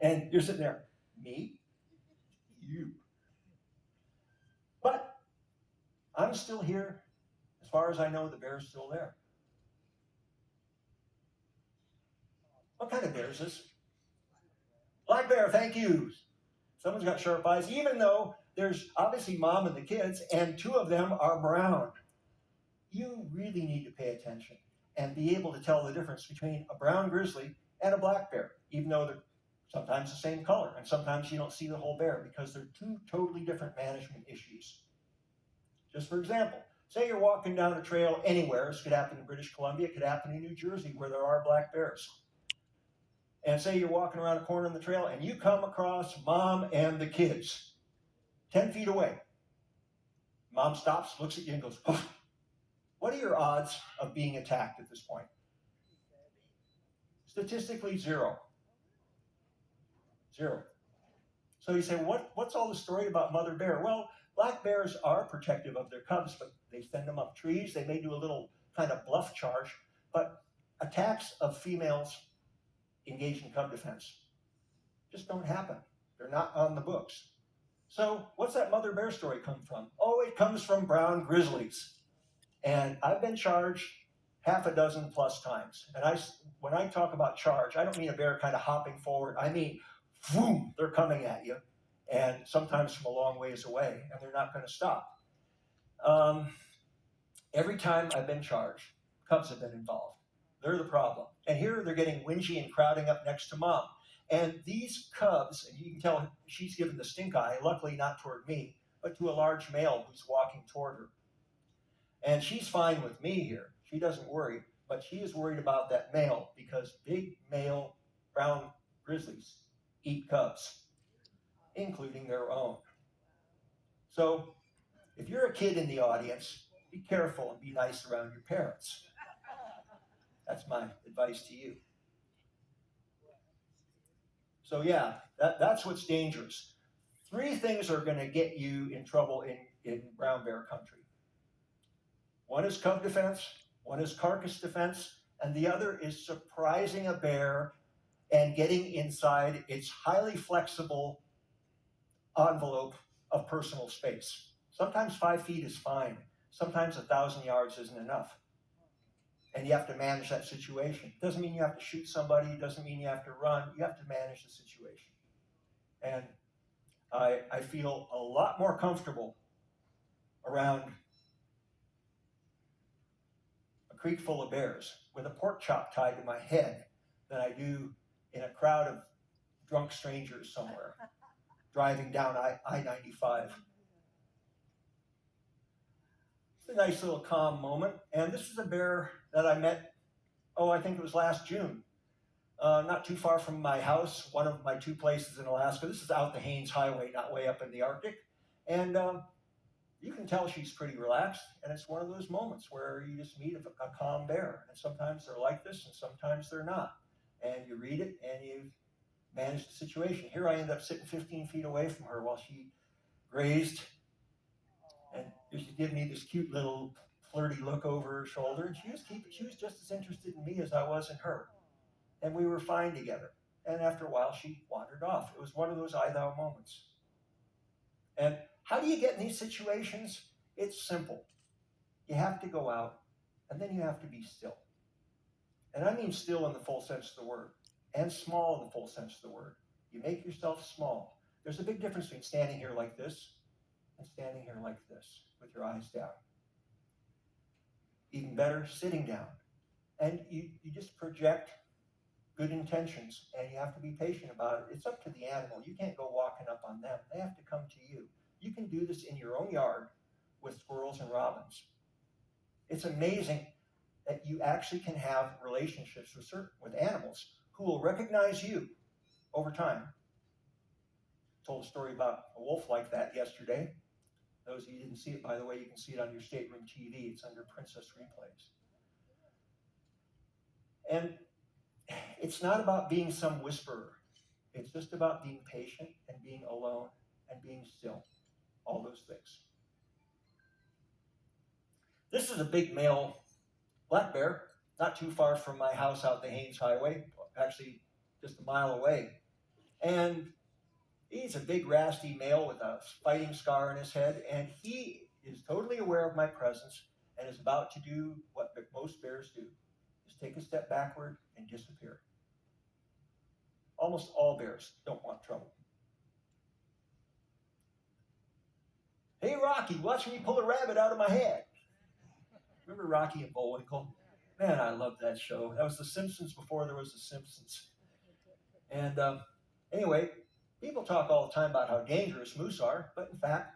And you're sitting there, me? You. But I'm still here. As far as I know, the bear's still there. What kind of bear is this? Black bear, thank you. Someone's got sharp eyes, even though there's obviously mom and the kids, and two of them are brown. You really need to pay attention and be able to tell the difference between a brown grizzly and a black bear, even though they're sometimes the same color, and sometimes you don't see the whole bear because they're two totally different management issues. Just for example, say you're walking down a trail anywhere. This could happen in British Columbia, it could happen in New Jersey where there are black bears. And say you're walking around a corner in the trail and you come across mom and the kids 10 feet away. Mom stops, looks at you, and goes, oh. What are your odds of being attacked at this point? Statistically, zero. Zero. So you say, what's all the story about mother bear? Well, black bears are protective of their cubs, but they send them up trees. They may do a little kind of bluff charge, but attacks of females engaged in cub defense just don't happen. They're not on the books. So what's that mother bear story come from? Oh, it comes from brown grizzlies. And I've been charged half a dozen plus times. And when I talk about charge, I don't mean a bear kind of hopping forward. I mean, boom, they're coming at you, and sometimes from a long ways away, and they're not going to stop. Every time I've been charged, cubs have been involved. They're the problem. And here they're getting whingy and crowding up next to mom. And these cubs, and you can tell she's given the stink eye, luckily not toward me, but to a large male who's walking toward her. And she's fine with me here. She doesn't worry, but she is worried about that male because big male brown grizzlies eat cubs, including their own. So if you're a kid in the audience, be careful and be nice around your parents. That's my advice to you. So yeah, that's what's dangerous. Three things are going to get you in trouble in brown bear country. One is cub defense, one is carcass defense, and the other is surprising a bear and getting inside its highly flexible envelope of personal space. Sometimes 5 feet is fine. Sometimes 1,000 yards isn't enough. And you have to manage that situation. Doesn't mean you have to shoot somebody. Doesn't mean you have to run. You have to manage the situation. And I feel a lot more comfortable around a creek full of bears with a pork chop tied to my head than I do in a crowd of drunk strangers somewhere driving down I-95. It's a nice little calm moment. And this is a bear that I met, I think it was last June, not too far from my house, one of my two places in Alaska. This is out the Haines Highway, not way up in the Arctic. And you can tell she's pretty relaxed. And it's one of those moments where you just meet a calm bear. And sometimes they're like this and sometimes they're not. And you read it and you manage the situation. Here I end up sitting 15 feet away from her while she grazed. And she gave me this cute little flirty look over her shoulder. And she was just as interested in me as I was in her. And we were fine together. And after a while, she wandered off. It was one of those I thou moments. And how do you get in these situations? It's simple. You have to go out, and then you have to be still. And I mean still in the full sense of the word, and small in the full sense of the word. You make yourself small. There's a big difference between standing here like this and standing here like this with your eyes down. Even better, sitting down. And you just project good intentions, and you have to be patient about it. It's up to the animal. You can't go walking up on them. They have to come to you. You can do this in your own yard with squirrels and robins. It's amazing that you actually can have relationships with animals who will recognize you over time. I told a story about a wolf like that yesterday. Those of you who didn't see it, by the way, you can see it on your stateroom TV. It's under Princess Replays. And it's not about being some whisperer. It's just about being patient and being alone and being still. All those things. This is a big male black bear, not too far from my house out the Haines Highway, actually just a mile away. And he's a big, rasty male with a fighting scar on his head, and he is totally aware of my presence and is about to do what most bears do, is take a step backward and disappear. Almost all bears don't want trouble. Hey, Rocky, watch me pull a rabbit out of my head. Remember Rocky and Bullwinkle? Man, I love that show. That was The Simpsons before there was The Simpsons. And anyway, people talk all the time about how dangerous moose are, but in fact,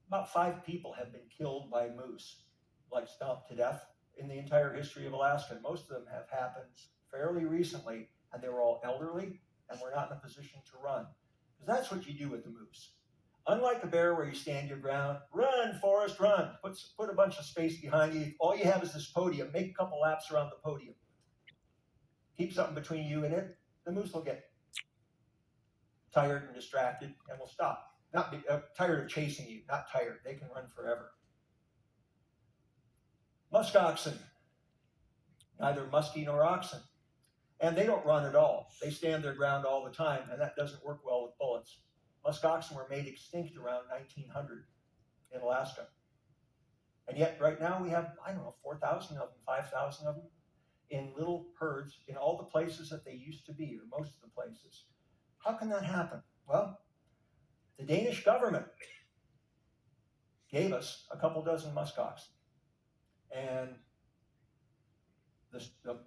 about 5 people have been killed by moose, like stomped to death, in the entire history of Alaska. Most of them have happened fairly recently, and they were all elderly and were not in a position to run. Because that's what you do with the moose. Unlike a bear where you stand your ground, run, Forrest, run. Put a bunch of space behind you. All you have is this podium. Make a couple laps around the podium. Keep something between you and it. The moose will get tired and distracted and will stop. Not be, tired of chasing you, not tired. They can run forever. Musk oxen, neither musky nor oxen. And they don't run at all. They stand their ground all the time, and that doesn't work well with bullets. Musk oxen were made extinct around 1900 in Alaska. And yet right now we have, 4,000 of them, 5,000 of them in little herds in all the places that they used to be, or most of the places. How can that happen? Well, the Danish government gave us a couple dozen musk oxen. And the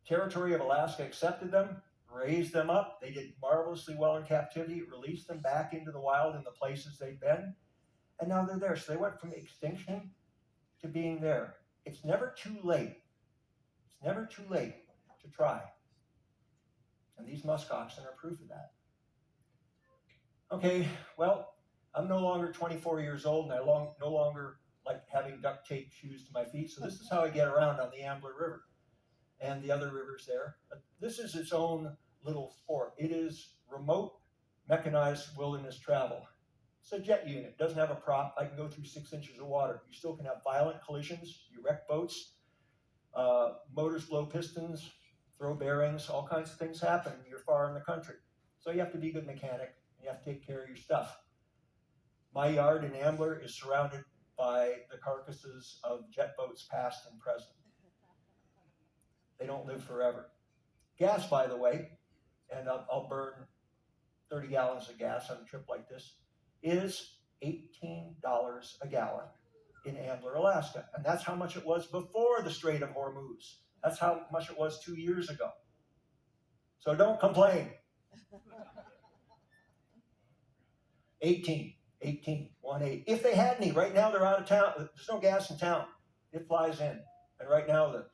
territory of Alaska accepted them, raised them up. They did marvelously well in captivity, released them back into the wild in the places they've been, and now they're there. So they went from extinction to being there. It's never too late. It's never too late to try. And these musk oxen are proof of that. Okay, well, I'm no longer 24 years old, and I no longer like having duct tape shoes to my feet, so this is how I get around on the Ambler River and the other rivers there. But this is its own little sport. It is remote mechanized wilderness travel. It's a jet unit. It doesn't have a prop. I can go through 6 inches of water. You still can have violent collisions. You wreck boats. Motors blow pistons, throw bearings. All kinds of things happen when you're far in the country. So you have to be a good mechanic. And you have to take care of your stuff. My yard in Ambler is surrounded by the carcasses of jet boats past and present. They don't live forever. Gas, by the way, and I'll burn 30 gallons of gas on a trip like this, is $18 a gallon in Ambler, Alaska. And that's how much it was before the Strait of Hormuz. That's how much it was 2 years ago. So don't complain. 18. 1-8. If they had any, right now they're out of town. There's no gas in town. It flies in. And right now the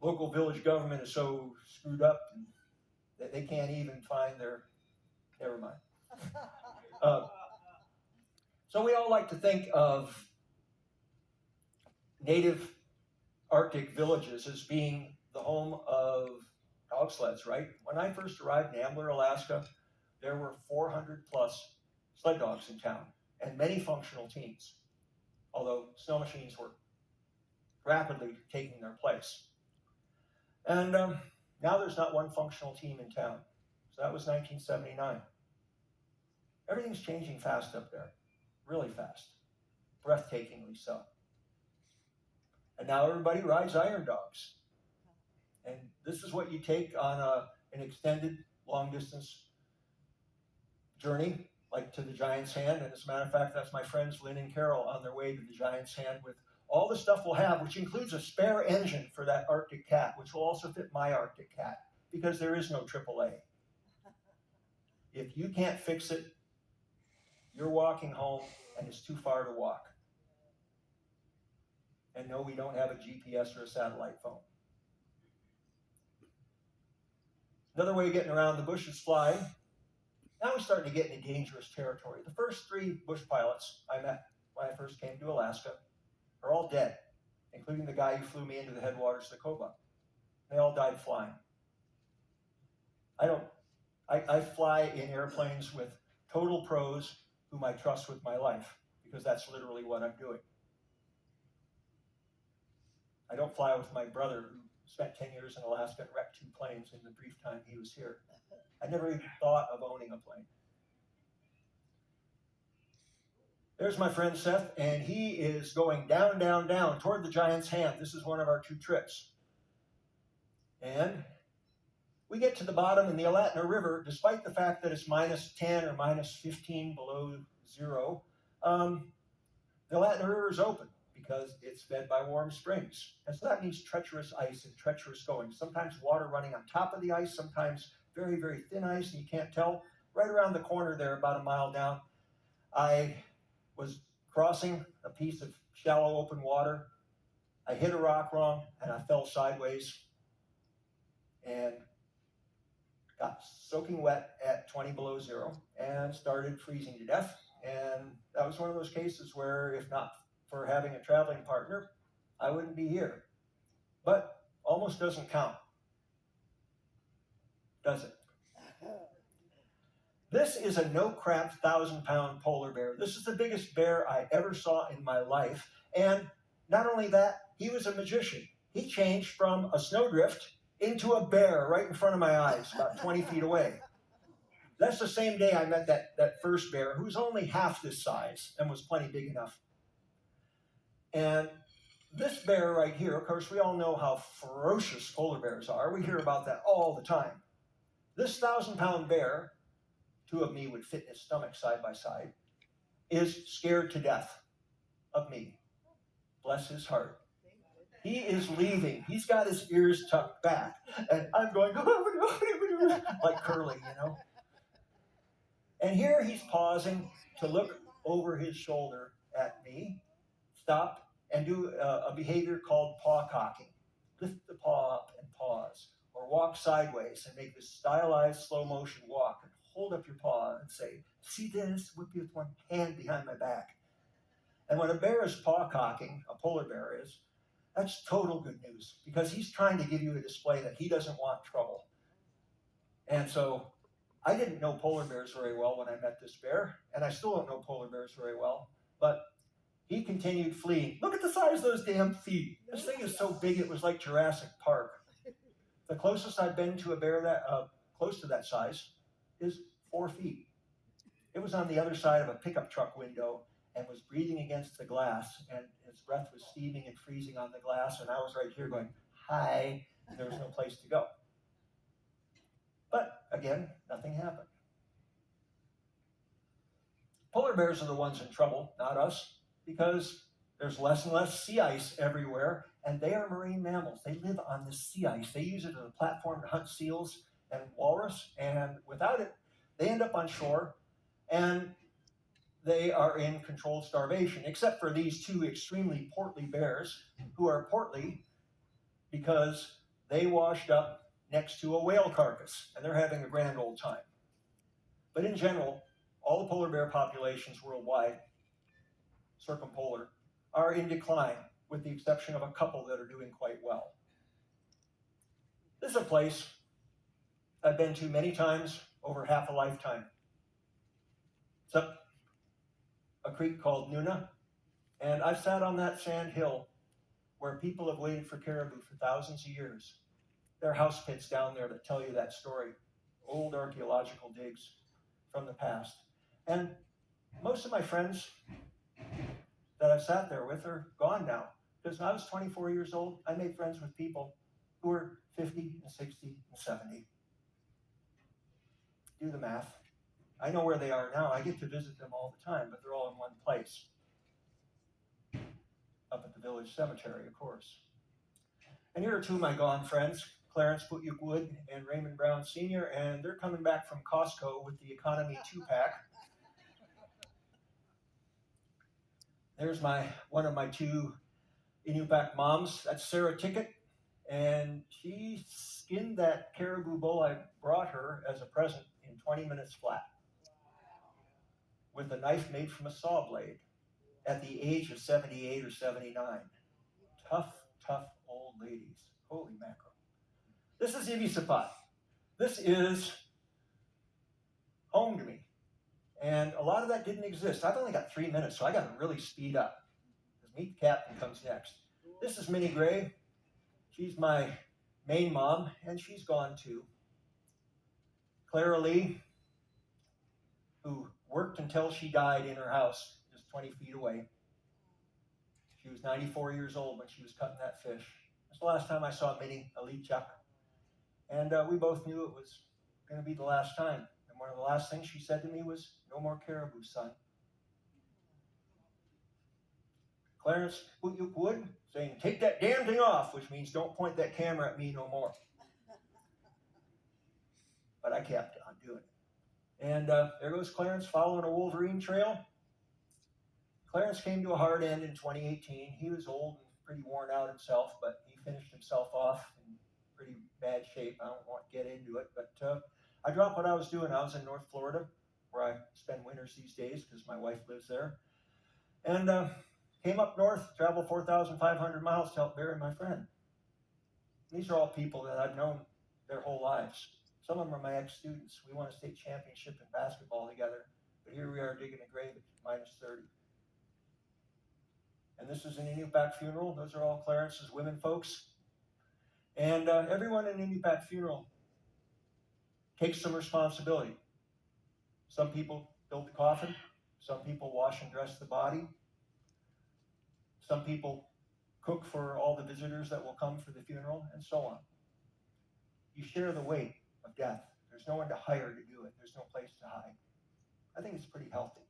local village government is so screwed up that they can't even find their, never mind. So we all like to think of native Arctic villages as being the home of dog sleds, right? When I first arrived in Ambler, Alaska, there were 400 plus sled dogs in town and many functional teams, although snow machines were rapidly taking their place. And now there's not one functional team in town. So that was 1979. Everything's changing fast up there, really fast, breathtakingly so. And now everybody rides iron dogs. And this is what you take on an extended long distance journey, like to the Giant's Hand. And as a matter of fact, that's my friends Lynn and Carol on their way to the Giant's Hand with all the stuff we'll have, which includes a spare engine for that Arctic Cat, which will also fit my Arctic Cat, because there is no AAA. If you can't fix it, you're walking home and it's too far to walk. And no, we don't have a GPS or a satellite phone. Another way of getting around the bush is flying. Now we're starting to get into dangerous territory. The first 3 bush pilots I met when I first came to Alaska are all dead, including the guy who flew me into the headwaters of the Kobuk. They all died flying. I fly in airplanes with total pros whom I trust with my life, because that's literally what I'm doing. I don't fly with my brother who spent 10 years in Alaska and wrecked 2 planes in the brief time he was here. I never even thought of owning a plane. There's my friend Seth, and he is going down, down, down toward the Giant's Hand. This is one of our 2 trips. And we get to the bottom in the Alatna River, despite the fact that it's minus 10 or minus 15 below zero. The Alatna River is open because it's fed by warm springs. And so that means treacherous ice and treacherous going. Sometimes water running on top of the ice, sometimes very, very thin ice, and you can't tell. Right around the corner there, about a mile down, I was crossing a piece of shallow open water. I hit a rock wrong, and I fell sideways and got soaking wet at 20 below zero and started freezing to death. And that was one of those cases where, if not for having a traveling partner, I wouldn't be here. But almost doesn't count, does it? This is a no-crap 1,000-pound polar bear. This is the biggest bear I ever saw in my life. And not only that, he was a magician. He changed from a snowdrift into a bear right in front of my eyes, about 20 feet away. That's the same day I met that first bear, who was only half this size and was plenty big enough. And this bear right here, of course, we all know how ferocious polar bears are. We hear about that all the time. This 1,000-pound bear, 2 of me would fit in his stomach side by side, is scared to death of me. Bless his heart. He is leaving. He's got his ears tucked back. And I'm going, like Curly, you know. And here he's pausing to look over his shoulder at me, stop, and do a behavior called paw cocking. Lift the paw up and pause, or walk sideways and make this stylized slow motion walk and hold up your paw and say, see this? Whip you with one hand behind my back. And when a bear is paw cocking, a polar bear is, that's total good news, because he's trying to give you a display that he doesn't want trouble. And so I didn't know polar bears very well when I met this bear, and I still don't know polar bears very well, but he continued fleeing. Look at the size of those damn feet. This thing is so big it was like Jurassic Park. The closest I've been to a bear that close to that size is 4 feet. It was on the other side of a pickup truck window and was breathing against the glass, and his breath was steaming and freezing on the glass, and I was right here going, hi, and there was no place to go. But again, nothing happened. Polar bears are the ones in trouble, not us, because there's less and less sea ice everywhere, and they are marine mammals. They live on the sea ice. They use it as a platform to hunt seals and walrus, and without it, they end up on shore, and they are in controlled starvation, except for these 2 extremely portly bears, who are portly because they washed up next to a whale carcass, and they're having a grand old time. But in general, all the polar bear populations worldwide, circumpolar, are in decline, with the exception of a couple that are doing quite well. This is a place I've been to many times over half a lifetime. It's up a creek called Nuna, and I've sat on that sand hill where people have waited for caribou for thousands of years. There are house pits down there that tell you that story, old archaeological digs from the past. And most of my friends that I've sat there with are gone now, because when I was 24 years old, I made friends with people who were 50 and 60 and 70. Do the math. I know where they are now. I get to visit them all the time, but they're all in one place. Up at the village cemetery, of course. And here are 2 of my gone friends, Clarence Putyuk Wood and Raymond Brown Sr., and they're coming back from Costco with the Economy 2-pack. There's one of my 2 Inupiaq moms. That's Sarah Tickett, and she skinned that caribou bull I brought her as a present in 20 minutes flat, with a knife made from a saw blade, at the age of 78 or 79. Tough, tough old ladies. Holy mackerel. This is Ivisapot. This is home to me. And a lot of that didn't exist. I've only got 3 minutes, so I got to really speed up, because Meet the Captain comes next. This is Minnie Gray. She's my main mom, and she's gone too. Clara Lee, who worked until she died in her house, just 20 feet away. She was 94 years old when she was cutting that fish. That's the last time I saw Minnie Alichuk. And we both knew it was going to be the last time. And one of the last things she said to me was, "No more caribou, son." Clarence Wood saying, "Take that damn thing off," which means don't point that camera at me no more. But I kept on doing it. And there goes Clarence following a Wolverine trail. Clarence came to a hard end in 2018. He was old and pretty worn out himself, but he finished himself off in pretty bad shape. I don't want to get into it, but I dropped what I was doing. I was in North Florida, where I spend winters these days because my wife lives there. And came up north, traveled 4,500 miles to help bury my friend. These are all people that I've known their whole lives. Some of them are my ex-students. We won a state championship in basketball together, but here we are digging a grave at -30. And this is an Inupiaq funeral. Those are all Clarence's women folks. And everyone in an Inupiaq funeral takes some responsibility. Some people build the coffin. Some people wash and dress the body. Some people cook for all the visitors that will come for the funeral, and so on. You share the weight of death. There's no one to hire to do it. There's no place to hide. I think it's pretty healthy.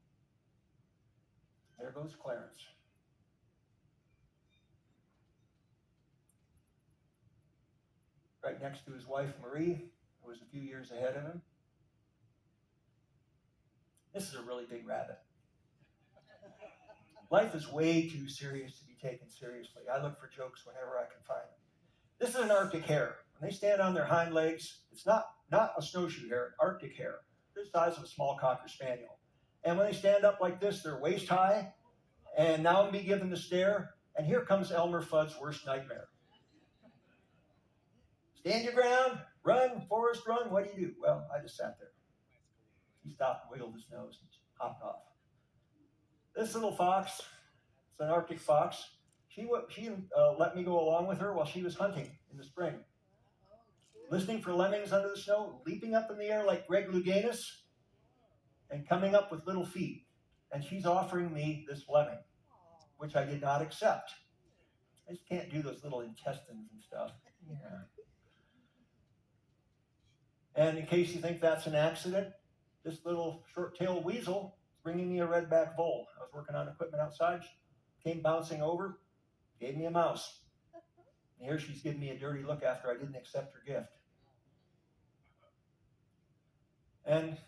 There goes Clarence. Right next to his wife, Marie, who was a few years ahead of him. This is a really big rabbit. Life is way too serious to be taken seriously. I look for jokes whenever I can find them. This is an Arctic hare. When they stand on their hind legs, it's not a snowshoe hare, an Arctic hare. They're the size of a small Cocker Spaniel. And when they stand up like this, they're waist high. And now I'm be given the stare. And here comes Elmer Fudd's worst nightmare. Stand your ground, run, Forrest, run. What do you do? Well, I just sat there. He stopped and wiggled his nose and hopped off. This little fox, it's an Arctic fox. She let me go along with her while she was hunting in the spring. Listening for lemmings under the snow, leaping up in the air like Greg Louganis, and coming up with little feet. And she's offering me this lemming, which I did not accept. I just can't do those little intestines and stuff. Yeah. And in case you think that's an accident, this little short-tailed weasel is bringing me a redback vole. I was working on equipment outside, came bouncing over, gave me a mouse. And here she's giving me a dirty look after I didn't accept her gift. And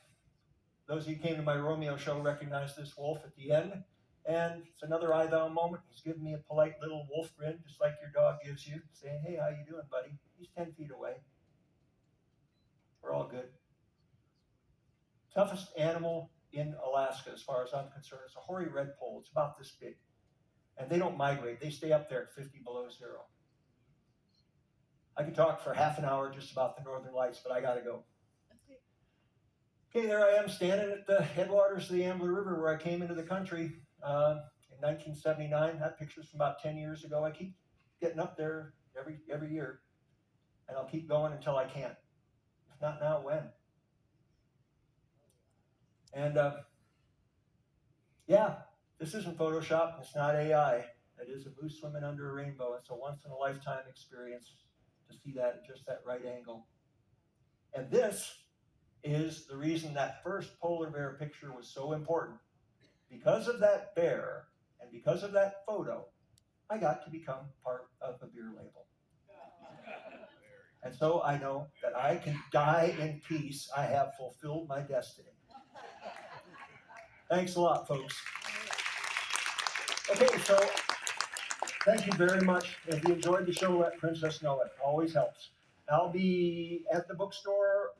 those of you who came to my Romeo show recognize this wolf at the end. And it's another I thou moment. He's giving me a polite little wolf grin, just like your dog gives you, saying, "Hey, how you doing, buddy?" He's 10 feet away. We're all good. Toughest animal in Alaska, as far as I'm concerned, is a hoary redpoll. It's about this big. And they don't migrate. They stay up there at 50 below zero. I could talk for half an hour just about the northern lights, but I got to go. Okay, there I am standing at the headwaters of the Ambler River where I came into the country in 1979. That picture's from about 10 years ago. I keep getting up there every year, and I'll keep going until I can't. If not now, when? And yeah, this isn't Photoshop. It's not AI. It is a moose swimming under a rainbow. It's a once-in-a-lifetime experience to see that at just that right angle. And this is the reason that first polar bear picture was so important. Because of that bear and because of that photo, I got to become part of the beer label. And so I know that I can die in peace. I have fulfilled my destiny. Thanks a lot, folks. Okay, so thank you very much. If you enjoyed the show, let Princess know it. Always helps. I'll be at the bookstore